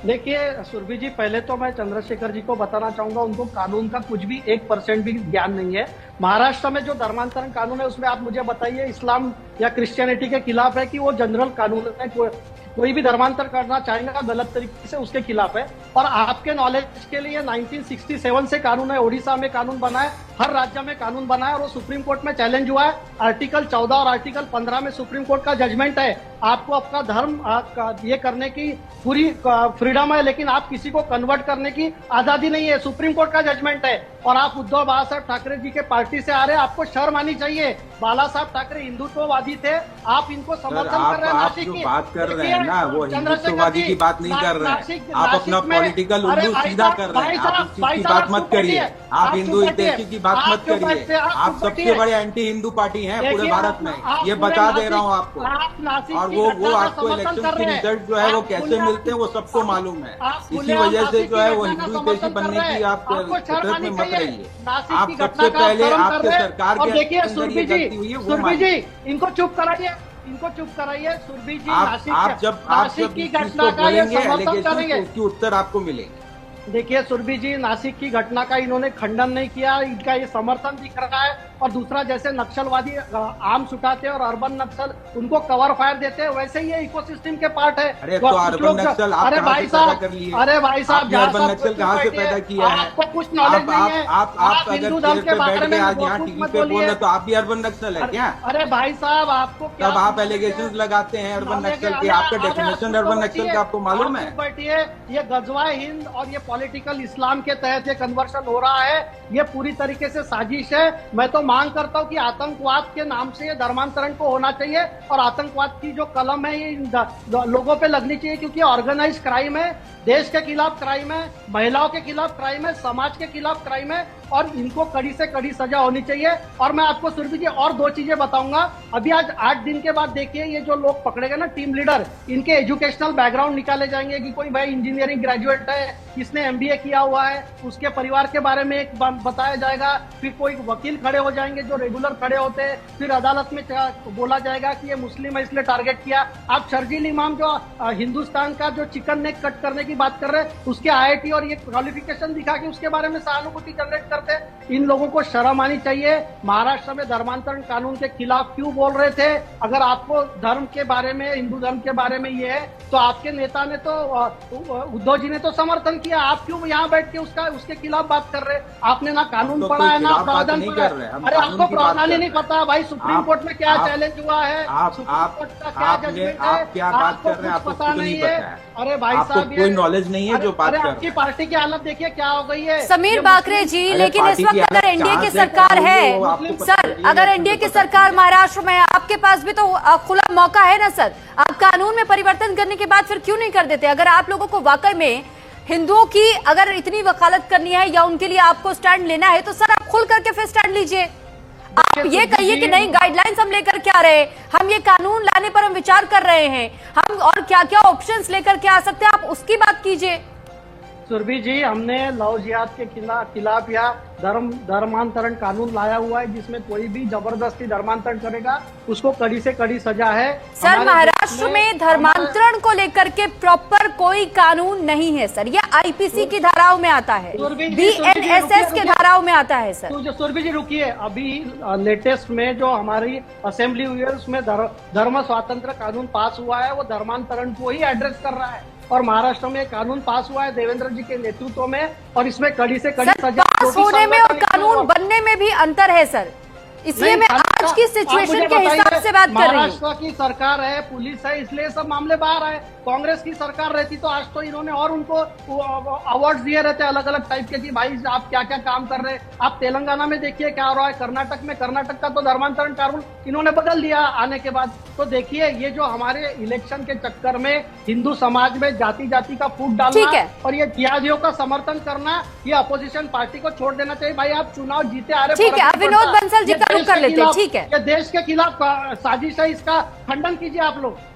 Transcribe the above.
देखिए सुरभि जी, पहले तो मैं चंद्रशेखर जी को बताना चाहूंगा, उनको कानून का कुछ भी 1% भी ज्ञान नहीं है। महाराष्ट्र में जो धर्मांतरण कानून है उसमें आप मुझे बताइए, इस्लाम या क्रिश्चियनिटी के खिलाफ है कि वो जनरल कानून है? कोई भी धर्मांतर करना चाहेगा गलत तरीके से उसके खिलाफ है। और आपके नॉलेज के लिए 1967 से कानून है, ओडिशा में कानून बना है, हर राज्य में कानून बना है और वो सुप्रीम कोर्ट में चैलेंज हुआ है। आर्टिकल 14 और आर्टिकल 15 में सुप्रीम कोर्ट का जजमेंट है। आपको अपना धर्म ये करने की पूरी फ्रीडम है, लेकिन आप किसी को कन्वर्ट करने की आजादी नहीं है, सुप्रीम कोर्ट का जजमेंट है। और आप उद्धव बाला साहब ठाकरे जी के पार्टी से आ रहे हैं, आपको शर्म आनी चाहिए। बाला साहब ठाकरे हिंदुत्ववादी थे, आप इनको समर्थन कर रहे हैं। आप जो बात कर रहे हैं ना, वो हिंदुत्ववादी की बात नहीं कर रहे हैं। आप अपना पॉलिटिकल उल्लू सीधा कर रहे हैं। आप इस चीज की बात मत करिए, आप हिंदू हितैषी की बात मत करिए। आप सबसे बड़े एंटी हिंदू पार्टी हैं पूरे भारत में, ये बता दे रहा हूँ आपको। और वो आपको इलेक्शन के रिजल्ट जो है वो कैसे मिलते हैं वो सबको मालूम है। इसी वजह से जो है वो हिंदू हितैषी बनने की आप फितरत में मत रहिए। आप सबसे पहले आपके सरकार के देखिए सुरभि जी, इनको चुप कराइए, इनको चुप कराइए। सुरभि जी, आप जब की घटना का ये समर्थन करेंगे, उसकी उत्तर आपको मिलेंगे। देखिए सुरभि जी, नासिक की घटना का इन्होंने खंडन नहीं किया, इनका ये समर्थन दिख रहा है। और दूसरा, जैसे नक्सलवादी आर्म्स उठाते हैं और अर्बन नक्सल उनको कवर फायर देते हैं, वैसे ही ये इकोसिस्टम के पार्ट है। अरे तो अर्बन नक्सल अरे भाई साहब, अर्बन नक्सल कहाँ से पैदा किया है? आपको कुछ नॉलेज नहीं है। आप हिंदू धर्म के बारे में आज यहाँ टीवी पे बोल रहे तो आप भी अर्बन नक्सल है क्या? अरे भाई साहब, आपको तब आप एलिगेशन लगाते हैं अर्बन नक्सल के, आपका डेफिनेशन अर्बन नक्सल का आपको मालूम है? बैठिए, ये गजवा हिंद और ये पॉलिटिकल इस्लाम के तहत ये कन्वर्शन हो रहा है, ये पूरी तरीके से साजिश है। मैं तो मांग करता हूं कि आतंकवाद के नाम से ये धर्मांतरण को होना चाहिए और आतंकवाद की जो कलम है ये लोगों पे लगनी चाहिए, क्योंकि ऑर्गेनाइज क्राइम है, देश के खिलाफ क्राइम है, महिलाओं के खिलाफ क्राइम है, समाज के खिलाफ क्राइम है और इनको कड़ी से कड़ी सजा होनी चाहिए। और मैं आपको सुरभि जी और 2 चीजें बताऊंगा। अभी आज 8 दिन के बाद देखिए, ये जो लोग पकड़े गए ना टीम लीडर, इनके एजुकेशनल बैकग्राउंड निकाले जाएंगे कि कोई भाई इंजीनियरिंग ग्रेजुएट है, इसने MBA किया हुआ है, उसके परिवार के बारे में एक बताया जाएगा। फिर कोई वकील खड़े हो जाएंगे जो रेगुलर खड़े होते हैं, फिर अदालत में बोला जाएगा कि ये मुस्लिम है इसलिए टारगेट किया। आप शर्जील इमाम जो हिंदुस्तान का जो चिकन नेक कट करने की बात कर रहे हैं, उसके IIT और ये क्वालिफिकेशन दिखा के उसके बारे में सहानुभूति जनरेट करते हैं। इन लोगों को शर्म आनी चाहिए। महाराष्ट्र में धर्मांतरण कानून के खिलाफ क्यों बोल रहे थे? अगर आपको धर्म के बारे में, हिंदू धर्म के बारे में ये है तो आपके नेता ने तो, उद्धव जी ने तो समर्थन किया, आप क्यों यहाँ बैठ के उसके खिलाफ बात कर रहे हैं? आपने ना कानून पढ़ा है ना प्रावधान पढ़ा है। अरे आपको प्रावधान ही नहीं पता भाई, सुप्रीम कोर्ट में क्या चैलेंज हुआ है, सुप्रीम कोर्ट का क्या जजमेंट है, क्या बात कर रहे हैं आपको पता नहीं है। अरे भाई साहब, कोई नॉलेज नहीं है जो बात कर रहे हैं। आपकी पार्टी की हालत देखिए क्या हो गई है। समीर बाकरे जी, लेकिन इस वक्त अगर एनडीए की सरकार है सर, अगर एनडीए की सरकार महाराष्ट्र में है, आपके पास भी तो खुला मौका है ना सर, आप कानून में परिवर्तन करने के बाद फिर क्यों नहीं कर देते? अगर आप लोगों को वाकई में हिंदुओं की अगर इतनी वकालत करनी है या उनके लिए आपको स्टैंड लेना है तो सर आप खुल करके फिर स्टैंड लीजिए। आप ये कहिए कि नहीं, गाइडलाइंस हम लेकर के आ रहे हैं, हम ये कानून लाने पर हम विचार कर रहे हैं, हम और क्या क्या ऑप्शंस लेकर के आ सकते हैं, आप उसकी बात कीजिए। सुरभि जी, हमने लव जिहाद के खिलाफ या धर्मांतरण कानून लाया हुआ है, जिसमें कोई भी जबरदस्ती धर्मांतरण करेगा उसको कड़ी से कड़ी सजा है। सर महाराष्ट्र में धर्मांतरण को लेकर के प्रॉपर कोई कानून नहीं है सर, ये IPC की धाराओं में आता है, BNSS के धाराओं में आता है सर। सुरभि जी रुकिए, अभी लेटेस्ट में जो हमारी असेंबली हुई है उसमें धर्म स्वातंत्र कानून पास हुआ है, वो धर्मांतरण को ही एड्रेस कर रहा है। और महाराष्ट्र में कानून पास हुआ है देवेंद्र जी के नेतृत्व में, और इसमें कड़ी से कड़ी सजा। पास होने में और कानून बनने में भी अंतर है सर, इसलिए मैं आज की सिचुएशन के हिसाब से बात कर रही हूँ। महाराष्ट्र की सरकार है, पुलिस है, इसलिए सब मामले बाहर आए। कांग्रेस की सरकार रहती तो आज तो इन्होंने और उनको अवार्ड दिए रहते अलग अलग टाइप के कि भाई आप क्या क्या काम कर रहे हैं। आप तेलंगाना में देखिए क्या हो रहा है, कर्नाटक का तो धर्मांतरण कानून इन्होंने बदल दिया आने के बाद। तो देखिए, ये जो हमारे इलेक्शन के चक्कर में हिंदू समाज में जाति का फूट डालना और ये जिहादियों का समर्थन करना, ये अपोजिशन पार्टी को छोड़ देना चाहिए। भाई आप चुनाव जीते आ रहे, ठीक है, विनोद बंसल जी का रुख कर लेते हैं, ठीक है। ये देश के खिलाफ साजिश है, इसका खंडन कीजिए आप लोग।